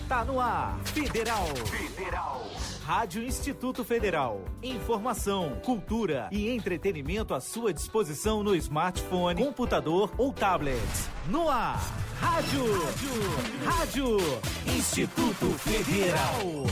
Tá no ar, Federal. Rádio Instituto Federal. Informação, cultura e entretenimento à sua disposição no smartphone, computador ou tablet. No ar, Rádio Instituto Federal.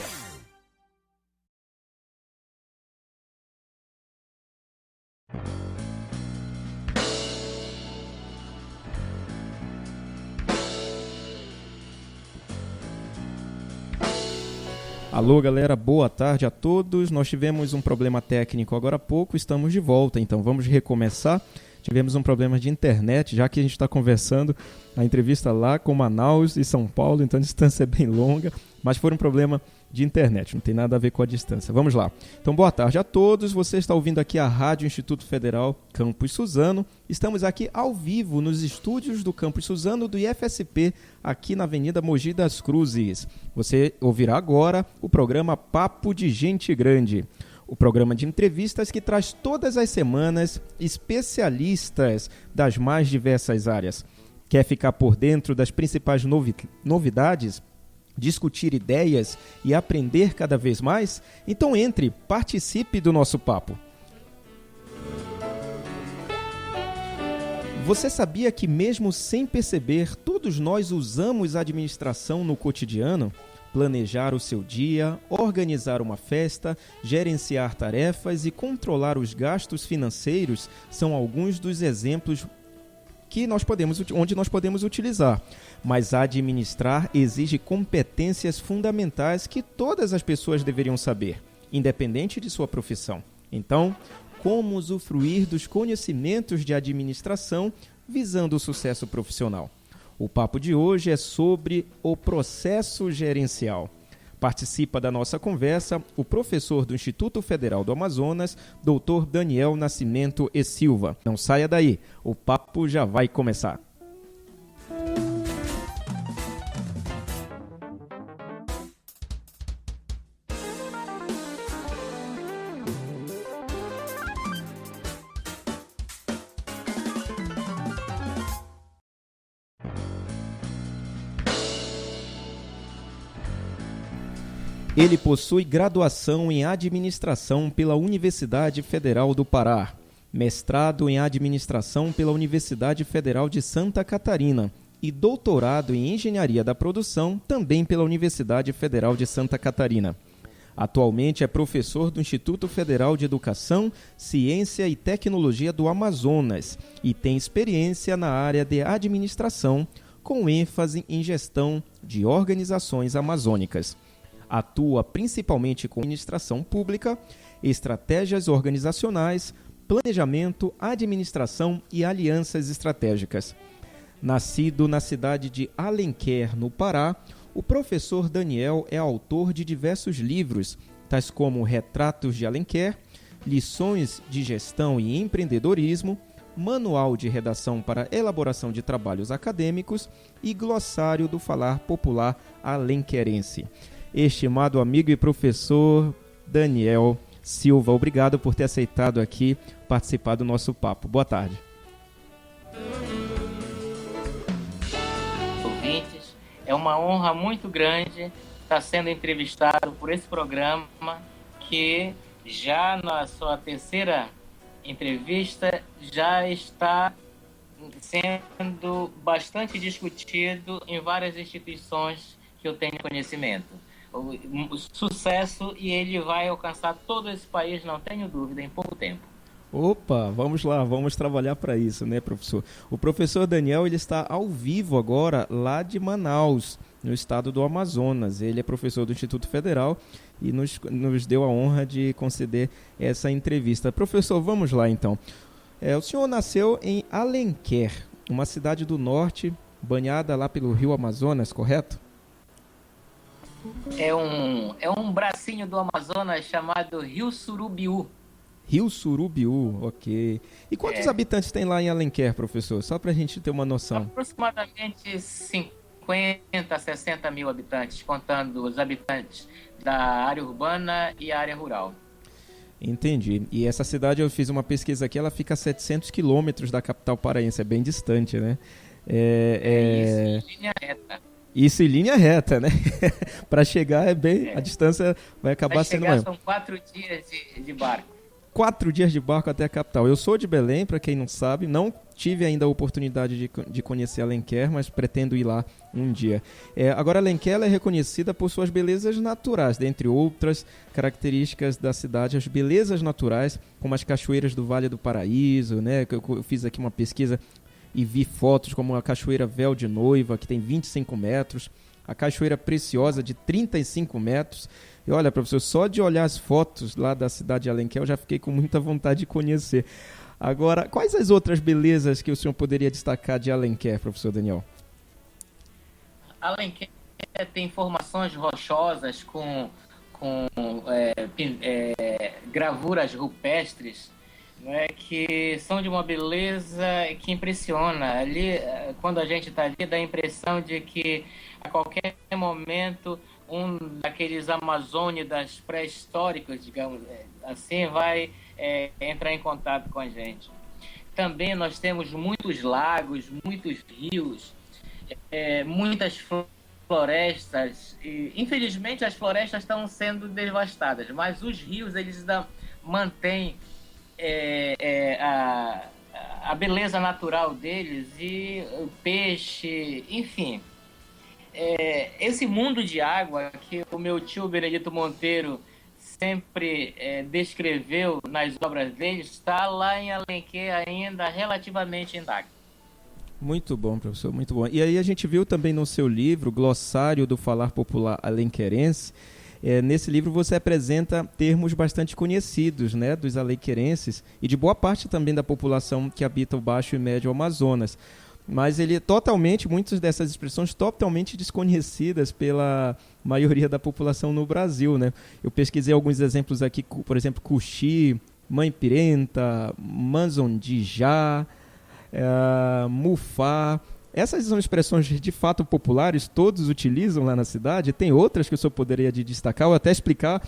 Alô galera, boa tarde a todos. Nós tivemos um problema técnico agora há pouco, estamos de volta, então vamos recomeçar. Tivemos um problema de internet, já que a gente está conversando a entrevista lá com Manaus e São Paulo, então a distância é bem longa, mas foi um problema de internet, não tem nada a ver com a distância. Vamos lá. Então boa tarde a todos, você está ouvindo aqui a Rádio Instituto Federal Campus Suzano. Estamos aqui ao vivo nos estúdios do Campus Suzano do IFSP, aqui na Avenida Mogi das Cruzes. Você ouvirá agora o programa Papo de Gente Grande, o programa de entrevistas que traz todas as semanas especialistas das mais diversas áreas. Quer ficar por dentro das principais novidades? Discutir ideias e aprender cada vez mais? Então entre, participe do nosso papo. Você sabia que mesmo sem perceber, todos nós usamos a administração no cotidiano? Planejar o seu dia, organizar uma festa, gerenciar tarefas e controlar os gastos financeiros são alguns dos exemplos onde nós podemos utilizar. Mas administrar exige competências fundamentais que todas as pessoas deveriam saber, independente de sua profissão. Então, como usufruir dos conhecimentos de administração visando o sucesso profissional? O papo de hoje é sobre o processo gerencial. Participa da nossa conversa o professor do Instituto Federal do Amazonas, Dr. Daniel Nascimento e Silva. Não saia daí, o papo já vai começar. Ele possui graduação em Administração pela Universidade Federal do Pará, mestrado em Administração pela Universidade Federal de Santa Catarina e doutorado em Engenharia da Produção também pela Universidade Federal de Santa Catarina. Atualmente é professor do Instituto Federal de Educação, Ciência e Tecnologia do Amazonas e tem experiência na área de administração, com ênfase em gestão de organizações amazônicas. Atua principalmente com administração pública, estratégias organizacionais, planejamento, administração e alianças estratégicas. Nascido na cidade de Alenquer, no Pará, o professor Daniel é autor de diversos livros, tais como Retratos de Alenquer, Lições de Gestão e Empreendedorismo, Manual de Redação para Elaboração de Trabalhos Acadêmicos e Glossário do Falar Popular Alenquerense. Estimado amigo e professor Daniel Silva, obrigado por ter aceitado aqui participar do nosso papo. Boa tarde. Ouvintes, é uma honra muito grande estar sendo entrevistado por esse programa que já na sua terceira entrevista já está sendo bastante discutido em várias instituições que eu tenho conhecimento. O sucesso, e ele vai alcançar todo esse país, não tenho dúvida, em pouco tempo. Opa, vamos lá, vamos trabalhar para isso, né, professor? O professor Daniel, ele está ao vivo agora lá de Manaus, no estado do Amazonas. Ele é professor do Instituto Federal e nos deu a honra de conceder essa entrevista. Professor, vamos lá então. O senhor nasceu em Alenquer, uma cidade do norte, banhada lá pelo rio Amazonas, correto? É um bracinho do Amazonas chamado Rio Surubiú. Rio Surubiú, ok. E quantos habitantes tem lá em Alenquer, professor? Só para a gente ter uma noção. Aproximadamente 50, 60 mil habitantes, contando os habitantes da área urbana e a área rural. Entendi. E essa cidade, eu fiz uma pesquisa aqui, ela fica a 700 quilômetros da capital paraense, é bem distante, né? Isso, em linha reta. Isso em linha reta, né? Para chegar a distância vai acabar sendo maior. São 4 dias de barco. 4 dias de barco até a capital. Eu sou de Belém, para quem não sabe, não tive ainda a oportunidade de conhecer Alenquer, mas pretendo ir lá um dia. Agora, Alenquer ela é reconhecida por suas belezas naturais, dentre outras características da cidade, as belezas naturais, como as cachoeiras do Vale do Paraíso, né? Eu fiz aqui uma pesquisa e vi fotos como a Cachoeira Véu de Noiva, que tem 25 metros, a Cachoeira Preciosa, de 35 metros. E olha, professor, só de olhar as fotos lá da cidade de Alenquer, eu já fiquei com muita vontade de conhecer. Agora, quais as outras belezas que o senhor poderia destacar de Alenquer, professor Daniel? Alenquer tem formações rochosas com gravuras rupestres, né, que são de uma beleza que impressiona. Ali, quando a gente está ali, dá a impressão de que a qualquer momento um daqueles amazônidas pré-históricos, digamos assim, vai entrar em contato com a gente. Também nós temos muitos lagos, muitos rios, muitas florestas. E, infelizmente, as florestas estão sendo devastadas, mas os rios eles ainda mantêm a beleza natural deles, e o peixe, enfim. Esse mundo de água que o meu tio Benedito Monteiro sempre descreveu nas obras dele, está lá em Alenquer ainda relativamente intacto. Muito bom, professor, muito bom. E aí a gente viu também no seu livro, Glossário do Falar Popular Alenquerense, nesse livro você apresenta termos bastante conhecidos, né, dos alenquerenses e de boa parte também da população que habita o Baixo e Médio Amazonas. Mas ele muitas dessas expressões totalmente desconhecidas pela maioria da população no Brasil, né? Eu pesquisei alguns exemplos aqui, por exemplo, Cuxi, Mãe Pirenta, Manzondijá, Mufá. Essas são expressões de fato populares, todos utilizam lá na cidade. Tem outras que o senhor poderia destacar ou até explicar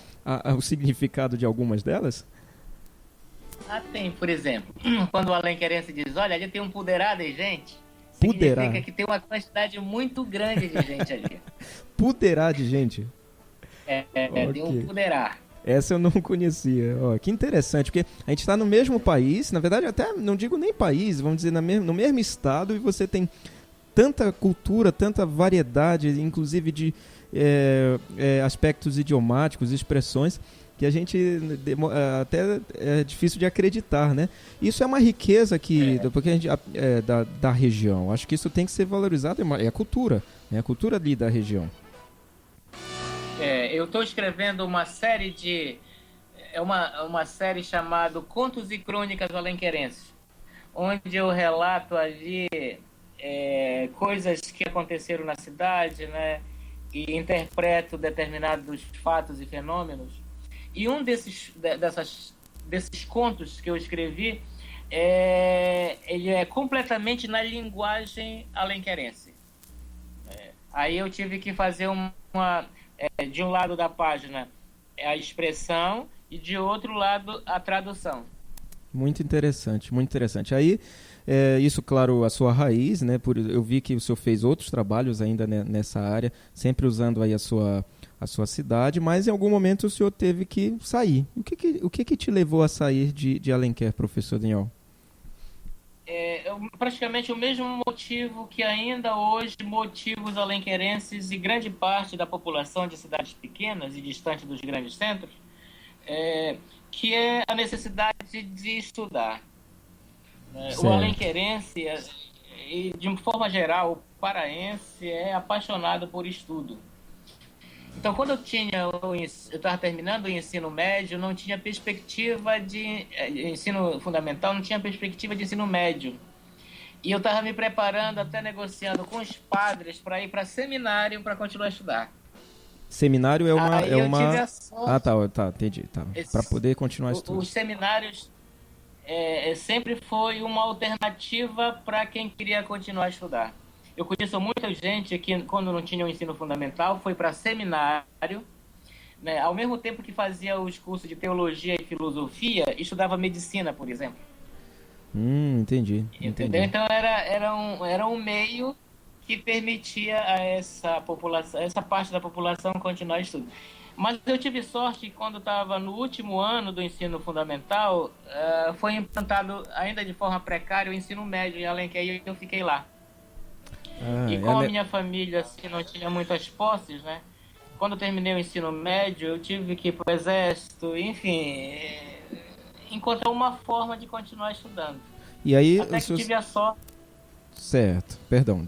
o significado de algumas delas? Tem, por exemplo, quando o alenquerense diz, olha, ali tem um puderá de gente, Puderá. significa que tem uma quantidade muito grande de gente ali. Puderá de gente? Okay. Tem um puderá. Essa eu não conhecia. Que interessante, porque a gente está no mesmo país, na verdade até não digo nem país, vamos dizer no mesmo estado, e você tem tanta cultura, tanta variedade, inclusive de aspectos idiomáticos, expressões, que a gente até é difícil de acreditar, né? Isso é uma riqueza porque a gente, da região. Acho que isso tem que ser valorizado, é a cultura, né? A cultura ali da região. Eu estou escrevendo uma série uma série chamada Contos e Crônicas Alenquerenses, onde eu relato ali coisas que aconteceram na cidade, né? E interpreto determinados fatos e fenômenos. E um desses contos que eu escrevi, ele é completamente na linguagem alenquerense. Aí eu tive que fazer de um lado da página a expressão e de outro lado a tradução. Muito interessante, muito interessante. Aí, isso, claro, a sua raiz, né? Eu vi que o senhor fez outros trabalhos ainda nessa área, sempre usando aí a sua cidade, mas em algum momento o senhor teve que sair. O que te levou a sair de Alenquer, professor Daniel? Praticamente o mesmo motivo que ainda hoje motiva os alenquerenses e grande parte da população de cidades pequenas e distantes dos grandes centros, que é a necessidade de estudar. O alenquerense, e de forma geral, o paraense é apaixonado por estudo. Então, quando eu estava terminando o ensino médio, não tinha perspectiva de ensino fundamental, não tinha perspectiva de ensino médio. E eu estava me preparando, até negociando com os padres para ir para seminário para continuar a estudar. Seminário eu tive a sorte. Entendi. Para poder continuar a estudar. Os seminários sempre foi uma alternativa para quem queria continuar a estudar. Eu conheço muita gente que, quando não tinha o ensino fundamental, foi para seminário, né, ao mesmo tempo que fazia os cursos de teologia e filosofia, estudava medicina, por exemplo. Entendi. Entendeu? Então era um meio que permitia a essa população, essa parte da população continuar estudando. Mas eu tive sorte que quando estava no último ano do ensino fundamental, foi implantado ainda de forma precária o ensino médio em Alenquer e eu fiquei lá. E como a minha família assim, não tinha muitas posses, né? Quando eu terminei o ensino médio, eu tive que ir para o exército, enfim, encontrar uma forma de continuar estudando. E aí, até que tive a sorte. Certo, perdão.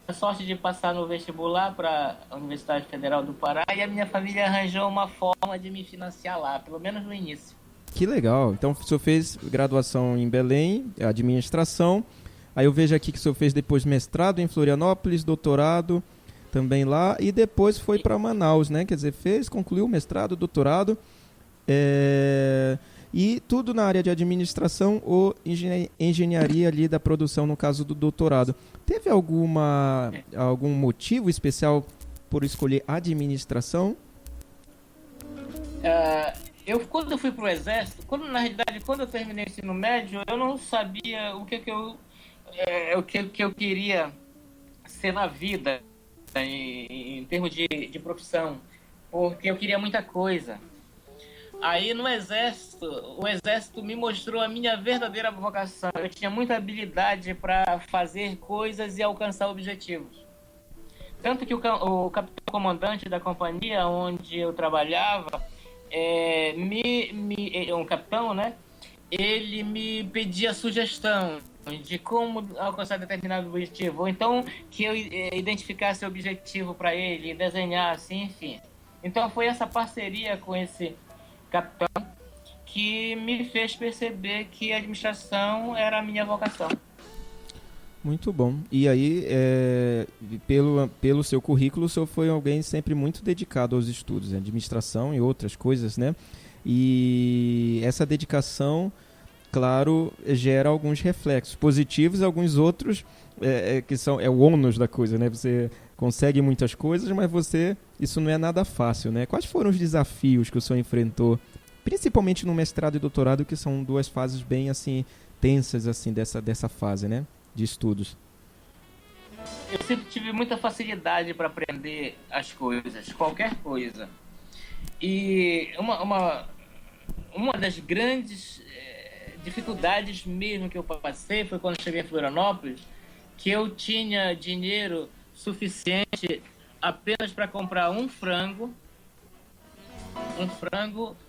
A sorte de passar no vestibular para a Universidade Federal do Pará e a minha família arranjou uma forma de me financiar lá, pelo menos no início. Que legal. Então, o senhor fez graduação em Belém, administração. Aí eu vejo aqui que o senhor fez depois mestrado em Florianópolis, doutorado também lá, e depois foi para Manaus, né? Quer dizer, concluiu o mestrado, doutorado, e tudo na área de administração ou engenharia ali da produção, no caso do doutorado. Teve algum motivo especial por escolher administração? Quando eu fui para o exército, na realidade, quando eu terminei o ensino médio, eu não sabia o que eu queria ser na vida, em termos de profissão, porque eu queria muita coisa. Aí no exército, o exército me mostrou a minha verdadeira vocação. Eu tinha muita habilidade para fazer coisas e alcançar objetivos. Tanto que o capitão comandante da companhia onde eu trabalhava, um capitão, né? Ele me pedia sugestão de como alcançar determinado objetivo, ou então que eu identificasse o objetivo para ele, desenhasse, enfim. Então foi essa parceria com esse capitão que me fez perceber que a administração era a minha vocação. Muito bom. E aí, pelo seu currículo, o senhor foi alguém sempre muito dedicado aos estudos, administração e outras coisas, né? E essa dedicação, claro, gera alguns reflexos positivos e alguns outros que são o ônus da coisa, né? Você consegue muitas coisas, mas isso não é nada fácil, né? Quais foram os desafios que o senhor enfrentou, principalmente no mestrado e doutorado, que são duas fases bem assim tensas assim dessa fase, né, de estudos? Eu sempre tive muita facilidade para aprender as coisas, qualquer coisa. E uma das grandes dificuldades mesmo que eu passei foi quando cheguei em Florianópolis, que eu tinha dinheiro suficiente apenas para comprar um frango,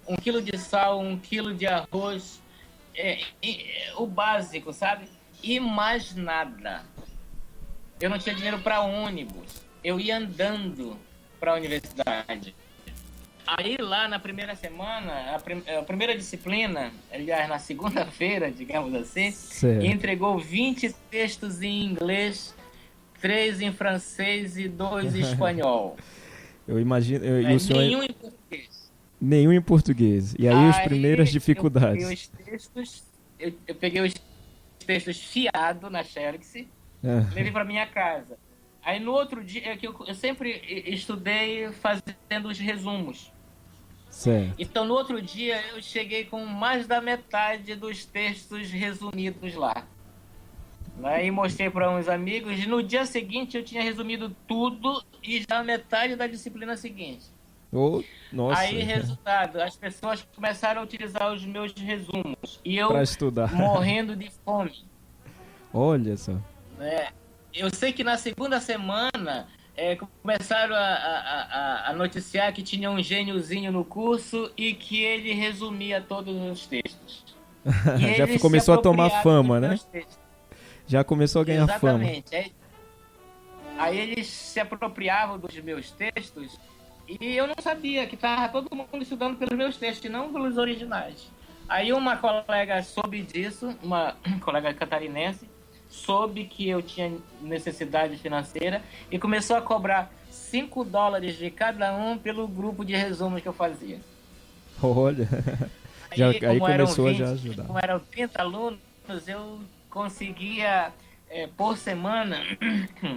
1 quilo de sal, 1 quilo de arroz, o básico, sabe? E mais nada. Eu não tinha dinheiro para ônibus. Eu ia andando para a universidade. Aí lá na primeira semana, a primeira disciplina, aliás, na segunda-feira, digamos assim, entregou 20 textos em inglês, 3 em francês e 2 em espanhol. Eu imagino... Nenhum em português. Nenhum em português. E aí as primeiras dificuldades. Eu peguei os textos fiado na Xerox, levei para minha casa. Aí no outro dia, eu sempre estudei fazendo os resumos. Certo. Então no outro dia eu cheguei com mais da metade dos textos resumidos lá. E mostrei para uns amigos. No dia seguinte eu tinha resumido tudo e já metade da disciplina seguinte. Nossa. Aí, resultado, as pessoas começaram a utilizar os meus resumos. E eu morrendo de fome. Olha só. Eu sei que na segunda semana começaram a noticiar que tinha um gêniozinho no curso e que ele resumia todos os textos. Já começou a tomar fama, né? Já começou a ganhar fama. Exatamente. Aí eles se apropriavam dos meus textos e eu não sabia que estava todo mundo estudando pelos meus textos e não pelos originais. Aí uma colega soube disso, uma colega catarinense, soube que eu tinha necessidade financeira e começou a cobrar $5 de cada um pelo grupo de resumos que eu fazia. Olha, aí começou a já ajudar. Como eram 30 alunos, eu conseguia, por semana,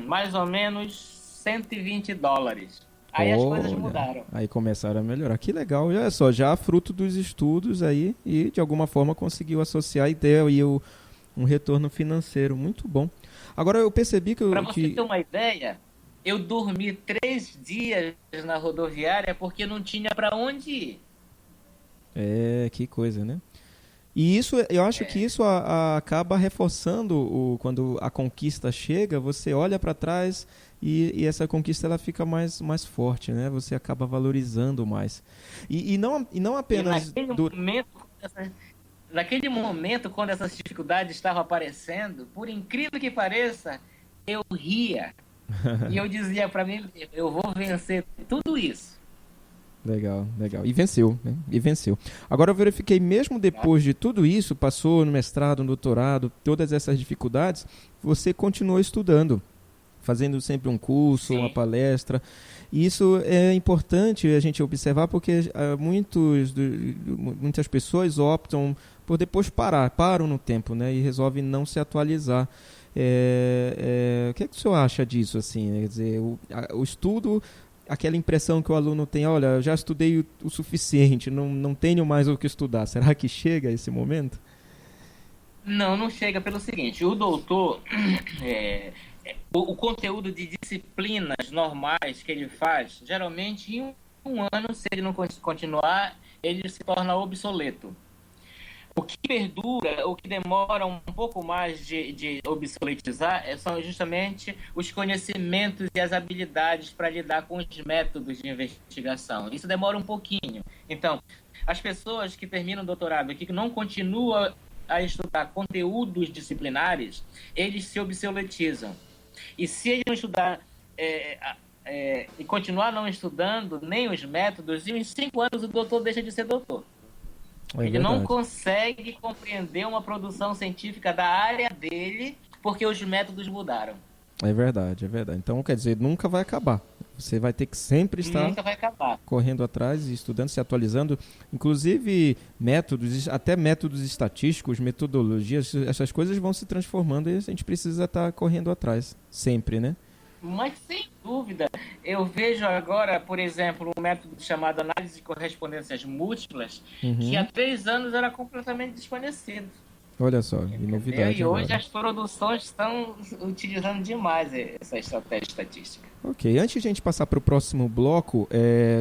mais ou menos $120. Aí as coisas mudaram. Aí começaram a melhorar. Que legal, olha só, já fruto dos estudos aí e de alguma forma conseguiu associar e ter aí um retorno financeiro. Muito bom. Agora eu percebi que... Para você ter uma ideia, eu dormi 3 dias na rodoviária porque não tinha para onde ir. Que coisa, né? E isso, eu acho que isso acaba reforçando quando a conquista chega, você olha para trás e essa conquista ela fica mais forte, né? Você acaba valorizando mais. E não apenas... Naquele momento, quando essas dificuldades estavam aparecendo, por incrível que pareça, eu ria. E eu dizia para mim, eu vou vencer tudo isso. Legal. E venceu, né? Agora eu verifiquei, mesmo depois de tudo isso, passou no mestrado, no doutorado, todas essas dificuldades, você continuou estudando, fazendo sempre um curso, Sim. Uma palestra. E isso é importante a gente observar porque muitas pessoas optam por depois param no tempo, né? E resolvem não se atualizar. O que é que o senhor acha disso? Assim? Quer dizer, o estudo... Aquela impressão que o aluno tem, olha, eu já estudei o suficiente, não tenho mais o que estudar. Será que chega esse momento? Não chega pelo seguinte, o doutor, o conteúdo de disciplinas normais que ele faz, geralmente em um ano, se ele não continuar, ele se torna obsoleto. O que perdura, o que demora um pouco mais de obsoletizar são justamente os conhecimentos e as habilidades para lidar com os métodos de investigação. Isso demora um pouquinho. Então, as pessoas que terminam o doutorado e que não continuam a estudar conteúdos disciplinares, eles se obsoletizam. E se ele não estudar e continuar não estudando nem os métodos, em 5 anos o doutor deixa de ser doutor. Ele não consegue compreender uma produção científica da área dele porque os métodos mudaram. É verdade. Então, quer dizer, nunca vai acabar. Você vai ter que sempre estar correndo atrás, estudando, se atualizando. Inclusive, até métodos estatísticos, metodologias, essas coisas vão se transformando e a gente precisa estar correndo atrás, sempre, né? Mas, sem dúvida, eu vejo agora, por exemplo, um método chamado análise de correspondências múltiplas, que há 3 anos era completamente desconhecido. Olha só, que novidade. E hoje as produções estão utilizando demais essa estratégia estatística. Ok, antes de a gente passar para o próximo bloco,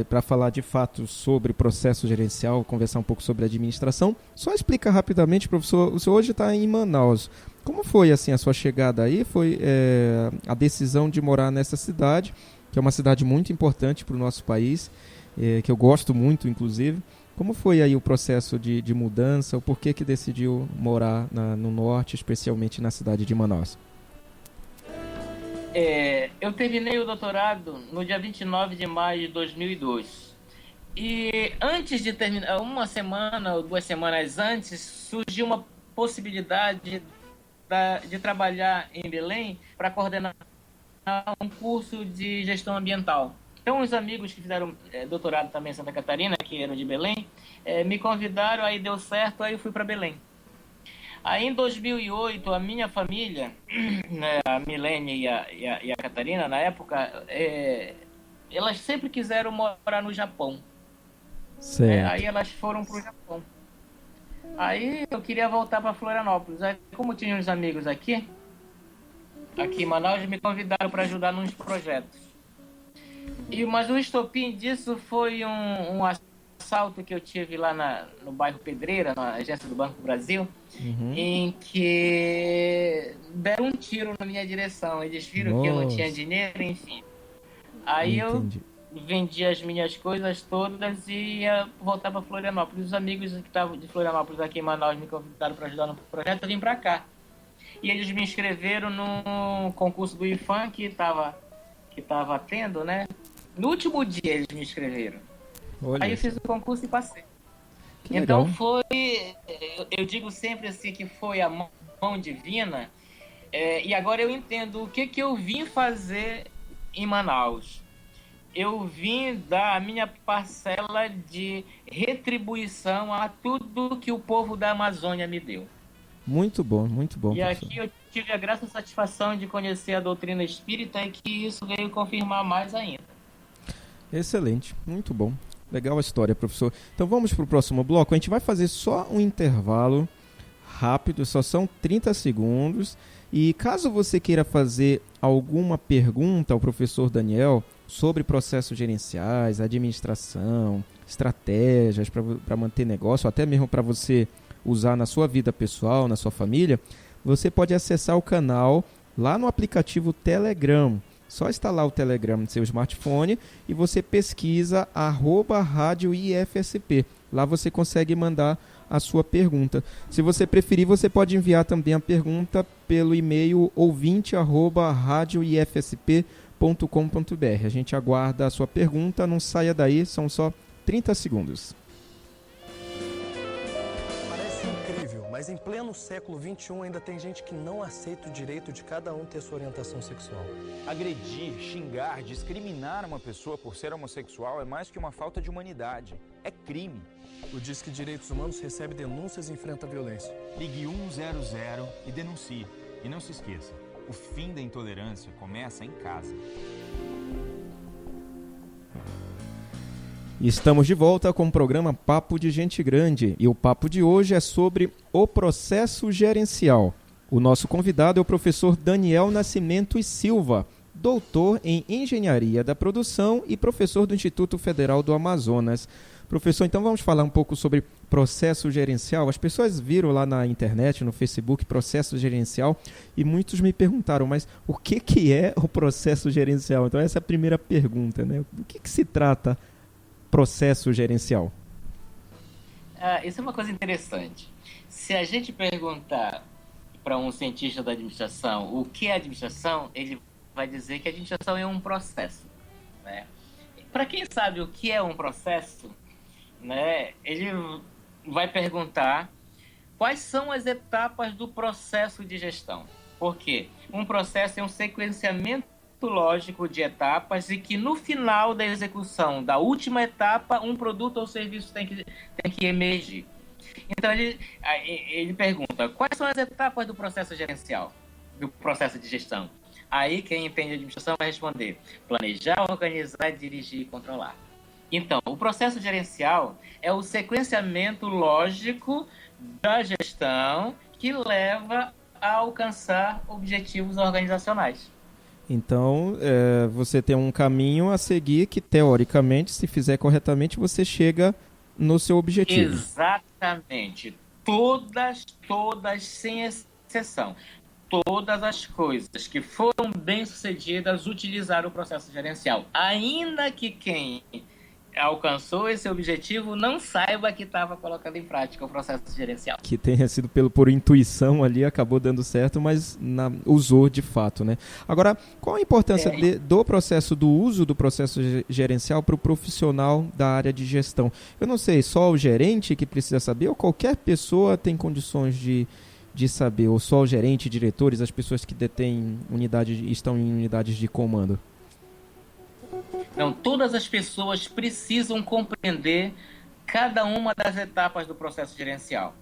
para falar de fato sobre processo gerencial, conversar um pouco sobre administração, só explica rapidamente, professor, o senhor hoje está em Manaus. Como foi assim a sua chegada aí? Foi a decisão de morar nessa cidade, que é uma cidade muito importante para o nosso país, que eu gosto muito, inclusive. Como foi aí o processo de mudança? O porquê que decidiu morar no norte, especialmente na cidade de Manaus? Eu terminei o doutorado no dia 29 de maio de 2002. E antes de terminar, 1 semana ou 2 semanas antes, surgiu uma possibilidade de trabalhar em Belém para coordenar um curso de gestão ambiental. Então, os amigos que fizeram doutorado também em Santa Catarina, que eram de Belém, me convidaram, aí deu certo, aí eu fui para Belém. Aí, em 2008, a minha família, né, a Milene e a Catarina, na época, elas sempre quiseram morar no Japão. Certo. Aí elas foram para o Japão. Aí eu queria voltar para Florianópolis. Aí, como tinha uns amigos aqui em Manaus, me convidaram para ajudar nos projetos. Mas o estopim disso foi um assalto que eu tive lá no bairro Pedreira, na agência do Banco do Brasil, em que deram um tiro na minha direção. Eles viram que eu não tinha dinheiro, enfim. Aí Entendi. Eu vendi as minhas coisas todas e ia voltar para Florianópolis. Os amigos que estavam de Florianópolis aqui em Manaus me convidaram para ajudar no projeto, eu vim para cá. E eles me inscreveram no concurso do IFAM que estava tendo, né? No último dia eles me inscreveram. Olha. Aí eu fiz o concurso e passei. Que então legal. Foi, eu digo sempre assim que foi a mão divina. E agora eu entendo o que eu vim fazer em Manaus. Eu vim dar a minha parcela de retribuição a tudo que o povo da Amazônia me deu. Muito bom, muito bom. E professor. Aqui eu tive a graça e satisfação de conhecer a doutrina espírita e que isso veio confirmar mais ainda. Excelente, muito bom. Legal a história, professor. Então vamos para o próximo bloco. A gente vai fazer só um intervalo rápido, só são 30 segundos. E caso você queira fazer alguma pergunta ao professor Daniel sobre processos gerenciais, administração, estratégias para manter negócio, até mesmo para você usar na sua vida pessoal, na sua família, você pode acessar o canal lá no aplicativo Telegram. Só instalar o Telegram no seu smartphone e você pesquisa @radioifsp. Lá você consegue mandar a sua pergunta. Se você preferir, você pode enviar também a pergunta pelo e-mail ouvinte@radioifsp.com.br. A gente aguarda a sua pergunta, não saia daí, são só 30 segundos. Parece incrível, mas em pleno século XXI ainda tem gente que não aceita o direito de cada um ter sua orientação sexual. Agredir, xingar, discriminar uma pessoa por ser homossexual é mais que uma falta de humanidade. É crime. O Disque Direitos Humanos recebe denúncias e enfrenta violência. Ligue 100 e denuncie. E não se esqueça, o fim da intolerância começa em casa. Estamos de volta com o programa Papo de Gente Grande e o papo de hoje é sobre o processo gerencial. O nosso convidado é o professor Daniel Nascimento e Silva, doutor em Engenharia da Produção e professor do Instituto Federal do Amazonas. Professor, então vamos falar um pouco sobre processo gerencial. As pessoas viram lá na internet, no Facebook, processo gerencial, e muitos me perguntaram, mas o que é o processo gerencial? Então essa é a primeira pergunta, né? Do que se trata processo gerencial? Isso é uma coisa interessante. Se a gente perguntar para um cientista da administração o que é administração, ele vai dizer que a administração é um processo, né? Para quem sabe o que é um processo, né, ele vai perguntar quais são as etapas do processo de gestão. Porque um processo é um sequenciamento lógico de etapas e que no final da execução da última etapa, um produto ou serviço tem que emergir. Então ele pergunta quais são as etapas do processo gerencial, do processo de gestão. Aí quem entende de administração vai responder: planejar, organizar, dirigir e controlar. Então, o processo gerencial é o sequenciamento lógico da gestão que leva a alcançar objetivos organizacionais. Então, você tem um caminho a seguir que, teoricamente, se fizer corretamente, você chega no seu objetivo. Exatamente. Todas, sem exceção. Todas as coisas que foram bem-sucedidas utilizaram o processo gerencial. Ainda que quem alcançou esse objetivo não saiba que estava colocando em prática o processo gerencial. Que tenha sido por intuição ali, acabou dando certo, mas usou de fato, né? Agora, qual a importância do processo, do uso do processo gerencial para o profissional da área de gestão? Eu não sei, só o gerente que precisa saber ou qualquer pessoa tem condições de saber, ou só o gerente, diretores, as pessoas que detêm estão em unidades de comando? Não, todas as pessoas precisam compreender cada uma das etapas do processo gerencial.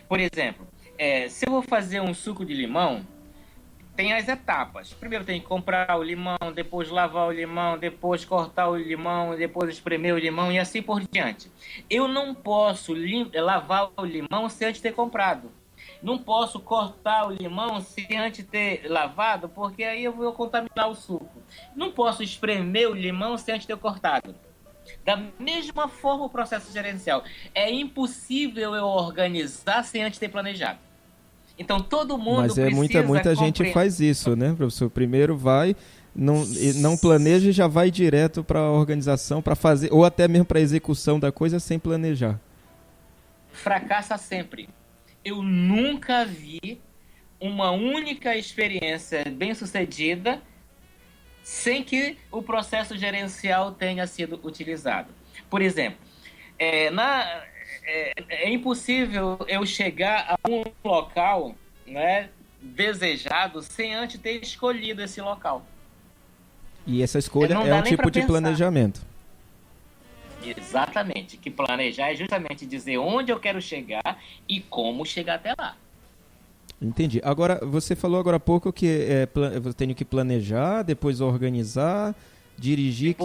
Por exemplo, se eu vou fazer um suco de limão, tem as etapas. Primeiro tem que comprar o limão, depois lavar o limão, depois cortar o limão, depois espremer o limão e assim por diante. Eu não posso lavar o limão sem antes ter comprado. Não posso cortar o limão sem antes ter lavado, porque aí eu vou contaminar o suco. Não posso espremer o limão sem antes ter cortado. Da mesma forma o processo gerencial. É impossível eu organizar sem antes ter planejado. Então todo mundo precisa... Mas muita gente faz isso, né, professor? Primeiro vai, não planeja e já vai direto para a organização, para fazer, ou até mesmo para a execução da coisa sem planejar. Fracassa sempre. Eu nunca vi uma única experiência bem-sucedida sem que o processo gerencial tenha sido utilizado. Por exemplo, é impossível eu chegar a um local, né, desejado sem antes ter escolhido esse local. E essa escolha é um tipo de planejamento. Exatamente, que planejar é justamente dizer onde eu quero chegar e como chegar até lá. Entendi. Agora, você falou agora há pouco que eu tenho que planejar, depois organizar, dirigir,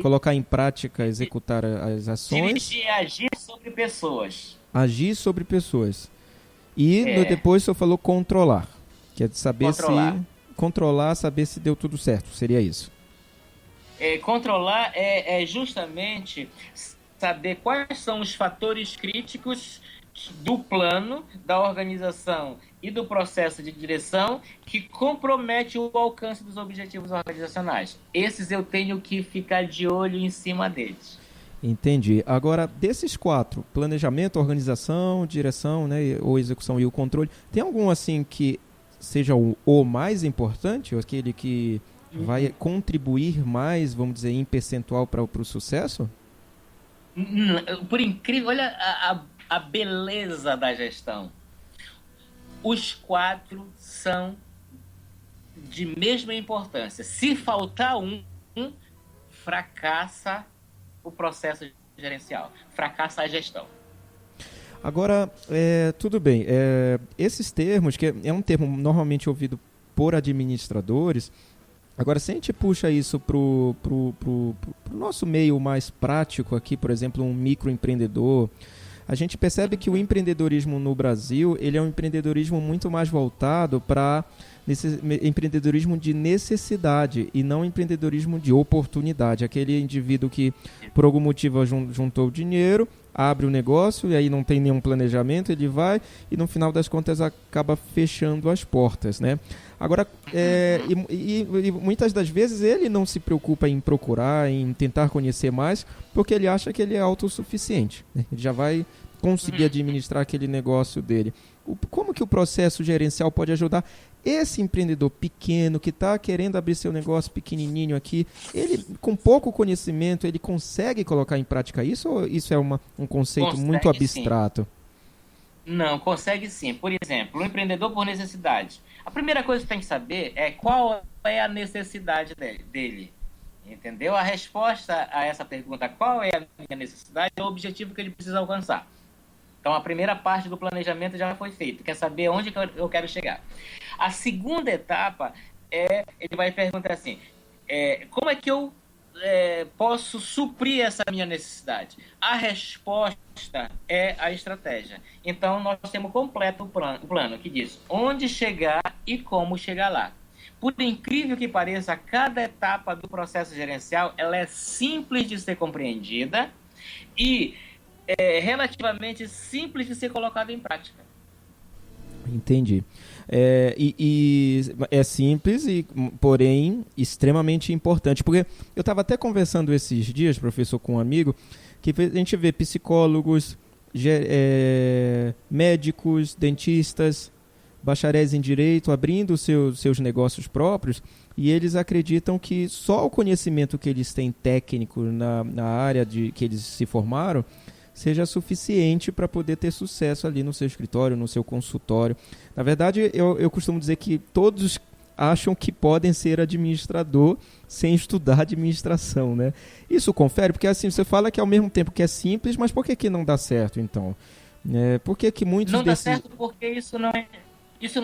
colocar em prática, executar as ações. Dirigir é agir sobre pessoas. Agir sobre pessoas. E depois o senhor falou controlar, que é de saber saber se deu tudo certo, seria isso? Controlar é justamente saber quais são os fatores críticos do plano, da organização e do processo de direção que compromete o alcance dos objetivos organizacionais. Esses eu tenho que ficar de olho em cima deles. Entendi. Agora, desses 4, planejamento, organização, direção, né, ou execução e o controle, tem algum assim que seja o mais importante, ou aquele que vai contribuir mais, vamos dizer, em percentual para o sucesso? Por incrível, olha a beleza da gestão. Os 4 são de mesma importância. Se faltar fracassa o processo gerencial, fracassa a gestão. Agora, tudo bem, esses termos, que é um termo normalmente ouvido por administradores, agora se a gente puxa isso para o nosso meio mais prático aqui, por exemplo, um microempreendedor, a gente percebe que o empreendedorismo no Brasil, ele é um empreendedorismo muito mais voltado para empreendedorismo de necessidade e não empreendedorismo de oportunidade. Aquele indivíduo que, por algum motivo, juntou dinheiro, abre o negócio e aí não tem nenhum planejamento, ele vai e no final das contas acaba fechando as portas, né? Agora, e muitas das vezes ele não se preocupa em procurar, em tentar conhecer mais, porque ele acha que ele é autossuficiente, né? Ele já vai conseguir administrar aquele negócio dele. Como que o processo gerencial pode ajudar esse empreendedor pequeno que está querendo abrir seu negócio pequenininho aqui? Ele, com pouco conhecimento, ele consegue colocar em prática isso ou isso é um conceito muito abstrato? Sim. Não, consegue sim. Por exemplo, um empreendedor por necessidade. A primeira coisa que tem que saber é qual é a necessidade dele. Entendeu? A resposta a essa pergunta, qual é a minha necessidade, é o objetivo que ele precisa alcançar. Então, a primeira parte do planejamento já foi feita. Quer saber onde eu quero chegar. A segunda etapa ele vai perguntar assim, como é que eu posso suprir essa minha necessidade? A resposta é a estratégia. Então, nós temos completo o plano que diz onde chegar e como chegar lá. Por incrível que pareça, cada etapa do processo gerencial ela é simples de ser compreendida e relativamente simples de ser colocada em prática. Entendi. É simples, porém extremamente importante. Porque eu estava até conversando esses dias, professor, com um amigo, que a gente vê psicólogos, médicos, dentistas, bacharéis em direito abrindo seus negócios próprios e eles acreditam que só o conhecimento que eles têm técnico na área que eles se formaram seja suficiente para poder ter sucesso ali no seu escritório, no seu consultório. Na verdade, eu costumo dizer que todos acham que podem ser administrador sem estudar administração, né? Isso confere, porque assim, você fala que ao mesmo tempo que é simples, mas por que não dá certo, então? Por que muitos não dá certo porque isso não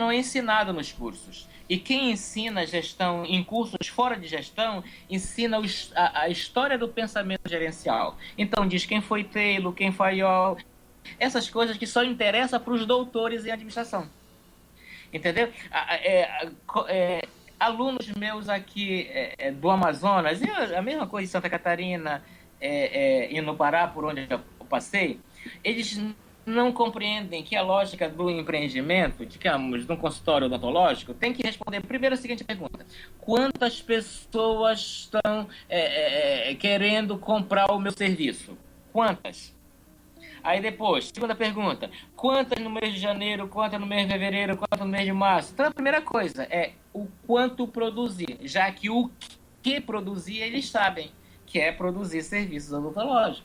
é ensinado nos cursos. E quem ensina gestão em cursos fora de gestão, ensina a história do pensamento gerencial. Então diz quem foi Taylor, quem foi Fayol, essas coisas que só interessam para os doutores em administração. Entendeu? Alunos meus aqui do Amazonas, e a mesma coisa em Santa Catarina e no Pará, por onde eu passei, eles não compreendem que a lógica do empreendimento, digamos, de um consultório odontológico, tem que responder primeiro a seguinte pergunta: quantas pessoas estão querendo comprar o meu serviço? Quantas? Aí depois, segunda pergunta: quantas no mês de janeiro, quantas no mês de fevereiro, quantas no mês de março? Então a primeira coisa é o quanto produzir, já que o que produzir eles sabem, que é produzir serviços odontológicos.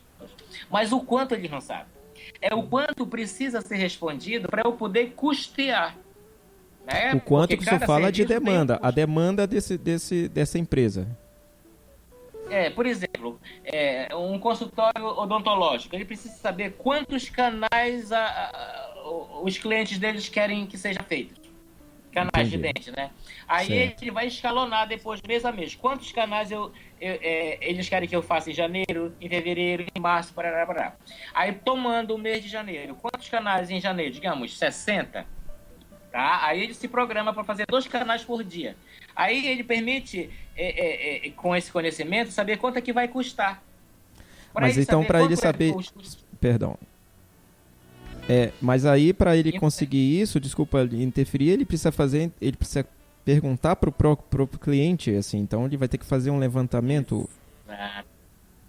Mas o quanto eles não sabem. É o quanto precisa ser respondido para eu poder custear. Né? O quanto que o senhor fala de demanda, a demanda dessa empresa. Por exemplo, um consultório odontológico, ele precisa saber quantos canais os clientes deles querem que seja feito. canais de Entendi. dente, né? Aí Certo. ele vai escalonar depois, mês a mês. Quantos canais eles querem que eu faça em janeiro, em fevereiro, em março, parará, parará. Aí, tomando o mês de janeiro, quantos canais em janeiro? Digamos, 60. Tá? Aí ele se programa para fazer 2 canais por dia. Aí ele permite, com esse conhecimento, saber quanto é que vai custar. Mas então, para ele quanto saber... os custos. Perdão. Mas aí, para ele conseguir isso, desculpa interferir, ele precisa perguntar para o próprio cliente, assim, então ele vai ter que fazer um levantamento.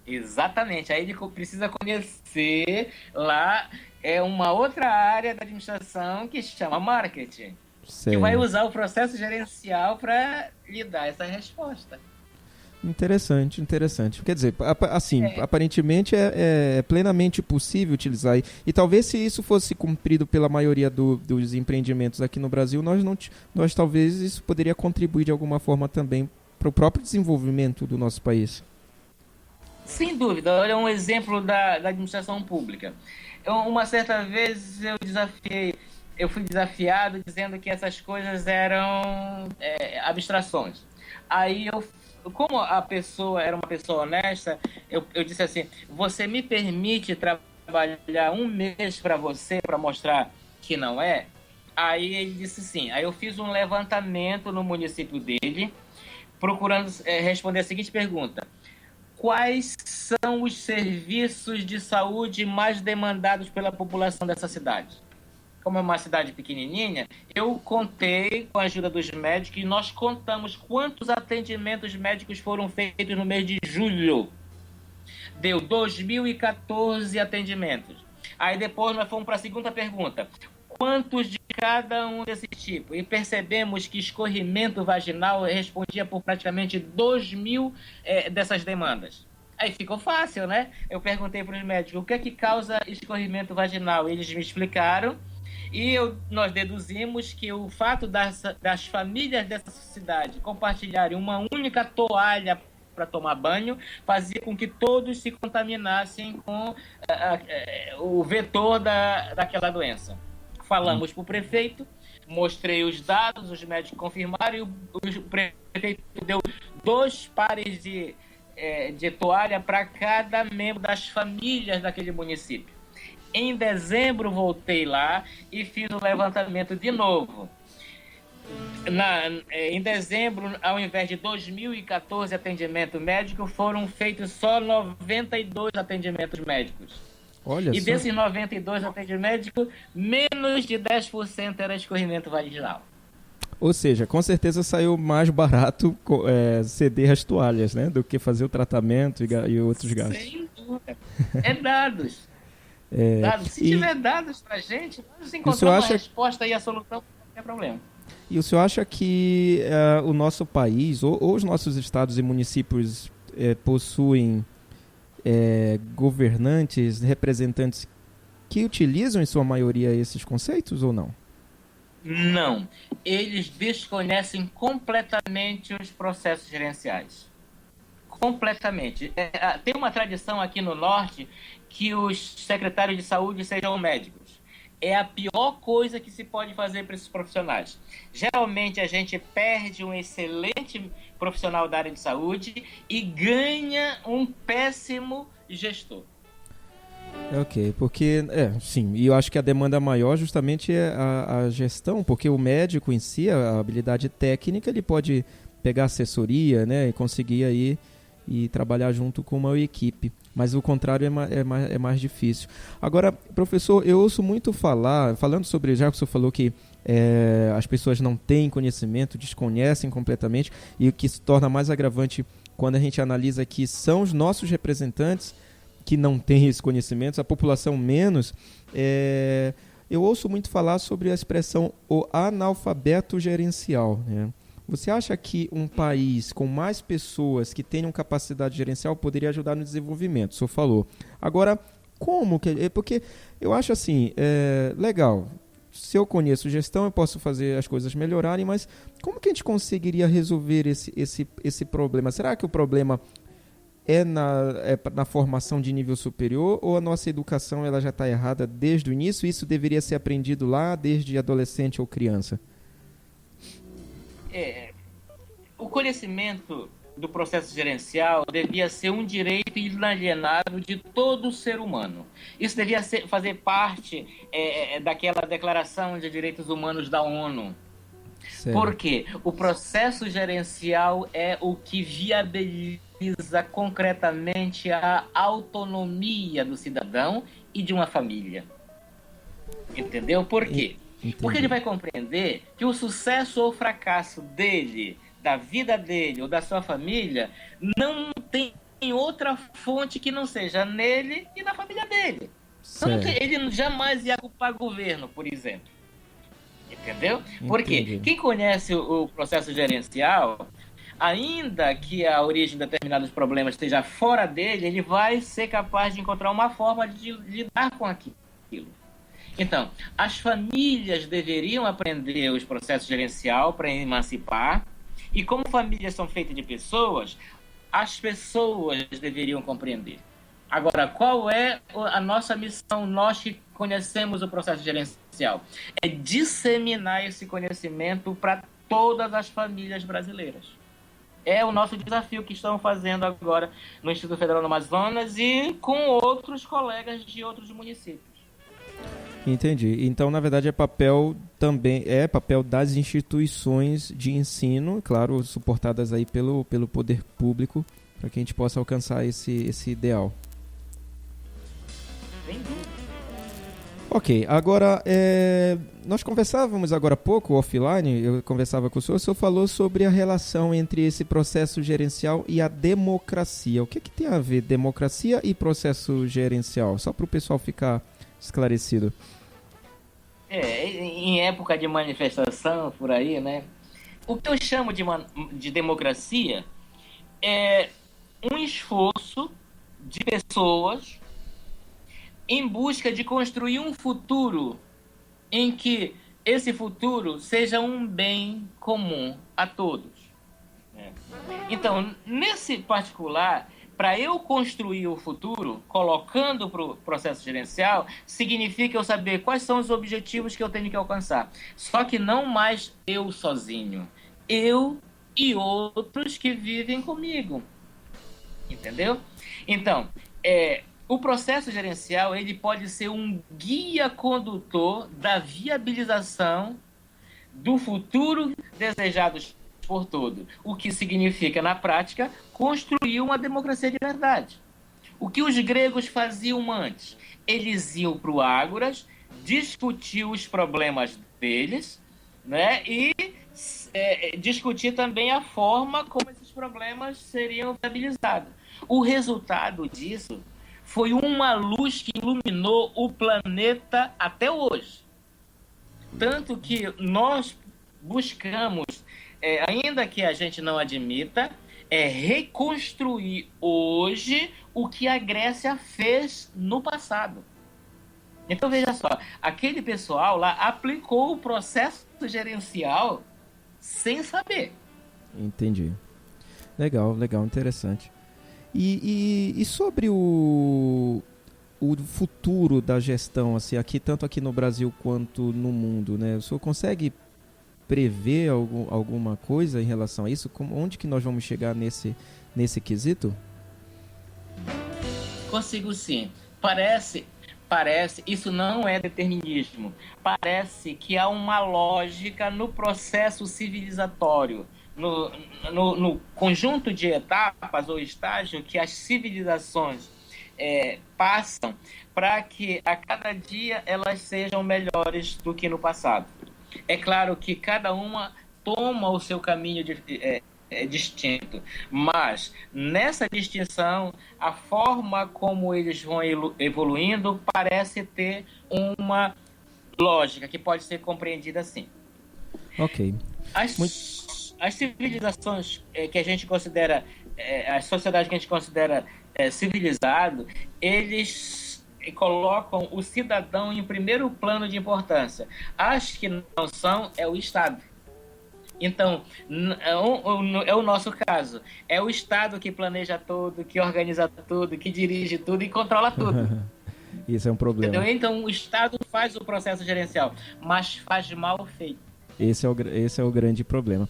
Exatamente. Aí ele precisa conhecer lá uma outra área da administração que se chama marketing, que vai Certo. usar o processo gerencial para lhe dar essa resposta. Interessante. Quer dizer, assim, aparentemente é plenamente possível utilizar. E talvez se isso fosse cumprido pela maioria dos empreendimentos aqui no Brasil, nós talvez isso poderia contribuir de alguma forma também para o próprio desenvolvimento do nosso país. Sem dúvida. Olha um exemplo da administração pública. Uma certa vez eu fui desafiado dizendo que essas coisas eram abstrações. Aí como a pessoa era uma pessoa honesta, eu disse assim: você me permite trabalhar um mês para você, para mostrar que não é? Aí ele disse sim. Aí eu fiz um levantamento no município dele, procurando responder a seguinte pergunta: quais são os serviços de saúde mais demandados pela população dessa cidade? Como é uma cidade pequenininha, eu contei com a ajuda dos médicos e nós contamos quantos atendimentos médicos foram feitos no mês de julho. Deu 2.014 atendimentos. Aí depois nós fomos para a segunda pergunta: quantos de cada um desse tipo? E percebemos que escorrimento vaginal respondia por praticamente 2.000 dessas demandas. Aí ficou fácil, né? Eu perguntei para os médicos o que é que causa escorrimento vaginal. Eles me explicaram. E nós deduzimos que o fato das famílias dessa cidade compartilharem uma única toalha para tomar banho fazia com que todos se contaminassem com o vetor daquela doença. Falamos para o prefeito, mostrei os dados, os médicos confirmaram e o prefeito deu 2 pares de toalha para cada membro das famílias daquele município. Em dezembro voltei lá e fiz o levantamento de novo. Em dezembro, ao invés de 2.014 atendimentos médicos, foram feitos só 92 atendimentos médicos. Olha E só. desses 92 atendimentos médicos, menos de 10% era escorrimento vaginal. Ou seja, com certeza saiu mais barato ceder as toalhas, né, do que fazer o tratamento e outros gastos. Sem dúvida. É dados. Dados. Se e- tiver dados pra gente, nós o senhor encontramos acha- a resposta e a solução para qualquer problema. E o senhor acha que o nosso país, ou os nossos estados e municípios possuem governantes, representantes que utilizam em sua maioria esses conceitos ou não? Não. Eles desconhecem completamente os processos gerenciais. Completamente. Tem uma tradição aqui no Norte que os secretários de saúde sejam médicos. É a pior coisa que se pode fazer para esses profissionais. Geralmente a gente perde um excelente profissional da área de saúde e ganha um péssimo gestor. Ok, porque, sim, e eu acho que a demanda maior justamente é a gestão, porque o médico em si, a habilidade técnica, ele pode pegar assessoria, né, e conseguir aí e trabalhar junto com uma equipe, mas o contrário é mais difícil. Agora, professor, eu ouço muito falando sobre, já que o senhor falou que as pessoas não têm conhecimento, desconhecem completamente, e o que se torna mais agravante quando a gente analisa que são os nossos representantes que não têm esse conhecimento, a população menos. Eu ouço muito falar sobre a expressão o analfabeto gerencial, né? Você acha que um país com mais pessoas que tenham capacidade gerencial poderia ajudar no desenvolvimento? O senhor falou. Agora, como que... Porque eu acho assim, legal, se eu conheço gestão, eu posso fazer as coisas melhorarem, mas como que a gente conseguiria resolver esse problema? Será que o problema é na formação de nível superior ou a nossa educação ela já está errada desde o início e isso deveria ser aprendido lá desde adolescente ou criança? O conhecimento do processo gerencial devia ser um direito inalienável de todo ser humano. Isso devia fazer parte daquela Declaração de Direitos Humanos da ONU. Certo. Porque o processo gerencial é o que viabiliza concretamente a autonomia do cidadão e de uma família. Entendeu? Por quê? Entendi. Porque ele vai compreender que o sucesso ou fracasso dele, da vida dele ou da sua família, não tem outra fonte que não seja nele e na família dele. Então, ele jamais ia culpar governo, por exemplo. Entendeu? Porque Entendi. quem conhece o processo gerencial, ainda que a origem de determinados problemas esteja fora dele, ele vai ser capaz de encontrar uma forma de lidar com aquilo. Então, as famílias deveriam aprender os processos gerencial para emancipar, e como famílias são feitas de pessoas, as pessoas deveriam compreender. Agora, qual é a nossa missão? Nós que conhecemos o processo gerencial é disseminar esse conhecimento para todas as famílias brasileiras. É o nosso desafio que estamos fazendo agora no Instituto Federal do Amazonas e com outros colegas de outros municípios. Entendi. Então, na verdade, papel das instituições de ensino, claro, suportadas aí pelo poder público, para que a gente possa alcançar esse ideal. Sem dúvida. Ok, agora, nós conversávamos agora há pouco, offline, eu conversava com o senhor falou sobre a relação entre esse processo gerencial e a democracia. O que tem a ver democracia e processo gerencial? Só para o pessoal ficar esclarecido. Em época de manifestação, por aí, né? O que eu chamo de democracia é um esforço de pessoas em busca de construir um futuro em que esse futuro seja um bem comum a todos. Então, nesse particular, para eu construir o futuro, colocando para o processo gerencial, significa eu saber quais são os objetivos que eu tenho que alcançar. Só que não mais eu sozinho. Eu e outros que vivem comigo. Entendeu? Então, o processo gerencial ele pode ser um guia condutor da viabilização do futuro desejado por todos. O que significa, na prática, construir uma democracia de verdade. O que os gregos faziam antes? Eles iam para o Ágoras, discutir os problemas deles, né? E discutir também a forma como esses problemas seriam viabilizados. O resultado disso foi uma luz que iluminou o planeta até hoje. Tanto que nós buscamos, ainda que a gente não admita, reconstruir hoje o que a Grécia fez no passado. Então, veja só, aquele pessoal lá aplicou o processo gerencial sem saber. Entendi. Legal, interessante. E sobre o futuro da gestão, assim, tanto aqui no Brasil quanto no mundo, né? O senhor consegue prever alguma coisa em relação a isso? Onde que nós vamos chegar nesse quesito? Consigo sim. Parece, isso não é determinismo. Parece que há uma lógica no processo civilizatório, no conjunto de etapas ou estágio que as civilizações passam para que a cada dia elas sejam melhores do que no passado. É claro que cada uma toma o seu caminho distinto, mas nessa distinção, a forma como eles vão evoluindo parece ter uma lógica que pode ser compreendida assim. Ok. As civilizações que a gente considera, as sociedades que a gente considera civilizado, eles colocam o cidadão em primeiro plano de importância. As que não são, é o Estado. Então, é o nosso caso. É o Estado que planeja tudo, que organiza tudo, que dirige tudo e controla tudo. Isso é um problema. Entendeu? Então, o Estado faz o processo gerencial, mas faz mal feito. Esse é o grande problema.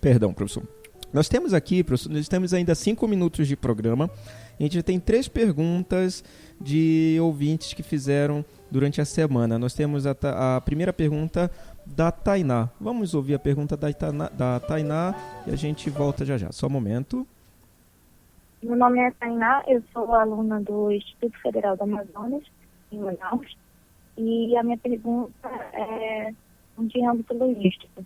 Perdão, professor. Nós temos aqui, professor, nós temos ainda 5 minutos de programa. A gente tem 3 perguntas de ouvintes que fizeram durante a semana. Nós temos a primeira pergunta da Tainá. Vamos ouvir a pergunta da Tainá e a gente volta já já. Só um momento. Meu nome é Tainá, eu sou aluna do Instituto Federal do Amazonas, em Manaus, e a minha pergunta é de âmbito logístico.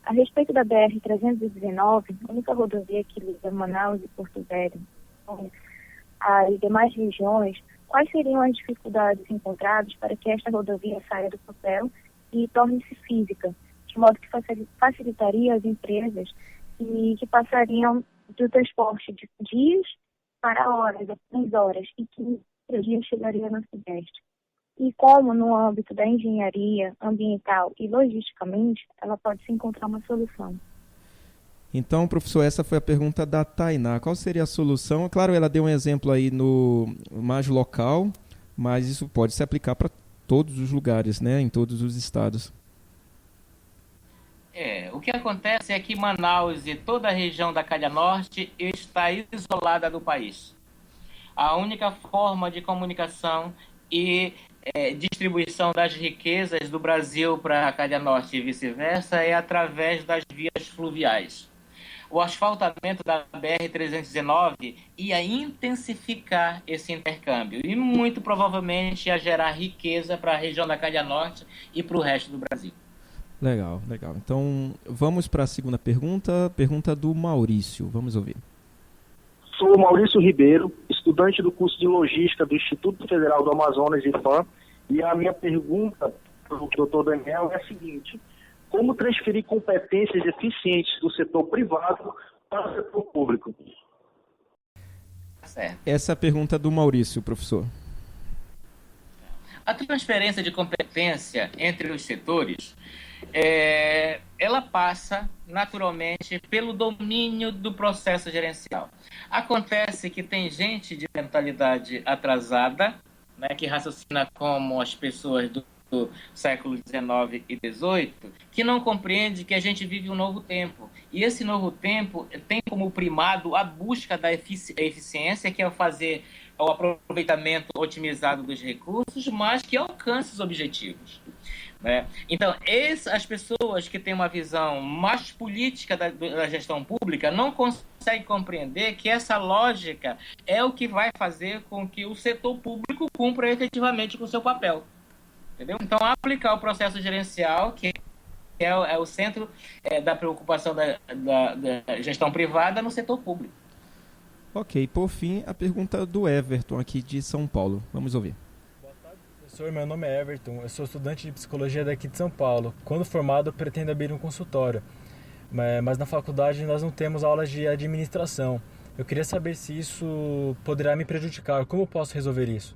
A respeito da BR-319, a única rodovia que liga Manaus e Porto Velho às demais regiões, quais seriam as dificuldades encontradas para que esta rodovia saia do papel e torne-se física, de modo que facilitaria as empresas e que passariam do transporte de dias para horas, apenas horas, e que o dia chegaria no Sudeste. E como, no âmbito da engenharia ambiental e logisticamente, ela pode se encontrar uma solução. Então, professor, essa foi a pergunta da Tainá. Qual seria a solução? Claro, ela deu um exemplo aí no mais local, mas isso pode se aplicar para todos os lugares, né? Em todos os estados. O que acontece é que Manaus e toda a região da Calha Norte está isolada do país. A única forma de comunicação e distribuição das riquezas do Brasil para a Calha Norte e vice-versa é através das vias fluviais. O asfaltamento da BR-319 ia intensificar esse intercâmbio e muito provavelmente ia gerar riqueza para a região da Calha Norte e para o resto do Brasil. Legal, legal. Então, vamos para a segunda pergunta, pergunta do Maurício. Vamos ouvir. Sou Maurício Ribeiro, estudante do curso de Logística do Instituto Federal do Amazonas, IFAM, e a minha pergunta para o Dr. Daniel é a seguinte: como transferir competências eficientes do setor privado para o setor público? Certo. Essa é a pergunta do Maurício, professor. A transferência de competência entre os setores, ela passa naturalmente pelo domínio do processo gerencial. Acontece que tem gente de mentalidade atrasada, né, que raciocina como as pessoas do século XIX e XVIII, que não compreende que a gente vive um novo tempo. E esse novo tempo tem como primado a busca da eficiência, que é fazer o aproveitamento otimizado dos recursos, mas que alcance os objetivos. Né? Então, as pessoas que têm uma visão mais política da gestão pública não conseguem compreender que essa lógica é o que vai fazer com que o setor público cumpra efetivamente com o seu papel. Entendeu? Então, aplicar o processo gerencial, que é o centro da preocupação da gestão privada no setor público. Ok, por fim, a pergunta do Everton, aqui de São Paulo. Vamos ouvir. Boa tarde, professor. Meu nome é Everton. Eu sou estudante de psicologia daqui de São Paulo. Quando formado, eu pretendo abrir um consultório. Mas na faculdade nós não temos aulas de administração. Eu queria saber se isso poderá me prejudicar. Como eu posso resolver isso?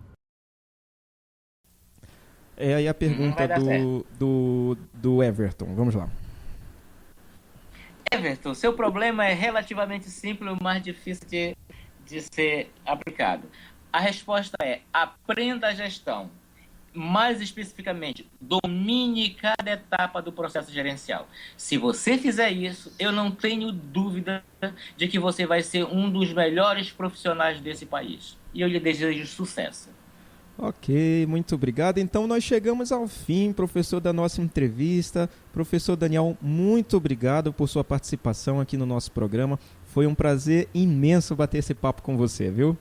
É aí a pergunta do Everton. Vamos lá. Everton, seu problema é relativamente simples, mas difícil de ser aplicado. A resposta é: aprenda a gestão. Mais especificamente, domine cada etapa do processo gerencial. Se você fizer isso, eu não tenho dúvida de que você vai ser um dos melhores profissionais desse país. E eu lhe desejo sucesso. Ok, muito obrigado. Então nós chegamos ao fim, professor, da nossa entrevista. Professor Daniel, muito obrigado por sua participação aqui no nosso programa. Foi um prazer imenso bater esse papo com você, viu?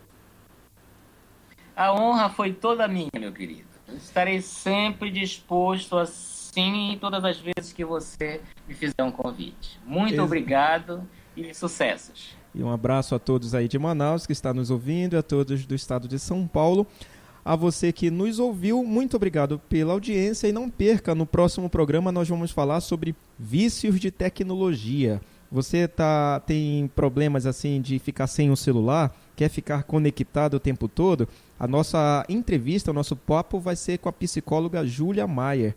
A honra foi toda minha, meu querido. Estarei sempre disposto, assim, todas as vezes que você me fizer um convite. Muito obrigado e sucessos. E um abraço a todos aí de Manaus que está nos ouvindo e a todos do estado de São Paulo. A você que nos ouviu, muito obrigado pela audiência e não perca, no próximo programa nós vamos falar sobre vícios de tecnologia. Você tem problemas assim de ficar sem o celular, quer ficar conectado o tempo todo? A nossa entrevista, o nosso papo vai ser com a psicóloga Júlia Maier.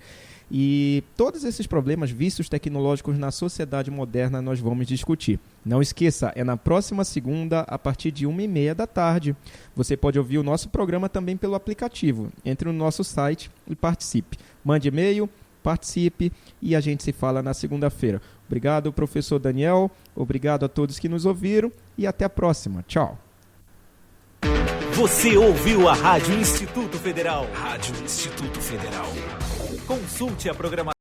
E todos esses problemas, vícios tecnológicos na sociedade moderna, nós vamos discutir. Não esqueça, é na próxima segunda, a partir de 1h30 da tarde. Você pode ouvir o nosso programa também pelo aplicativo. Entre no nosso site e participe. Mande e-mail participe e a gente se fala na segunda-feira. Obrigado, professor Daniel. Obrigado a todos que nos ouviram e até a próxima. Tchau. Você ouviu a Rádio Instituto Federal. Rádio Instituto Federal. Consulte a programação.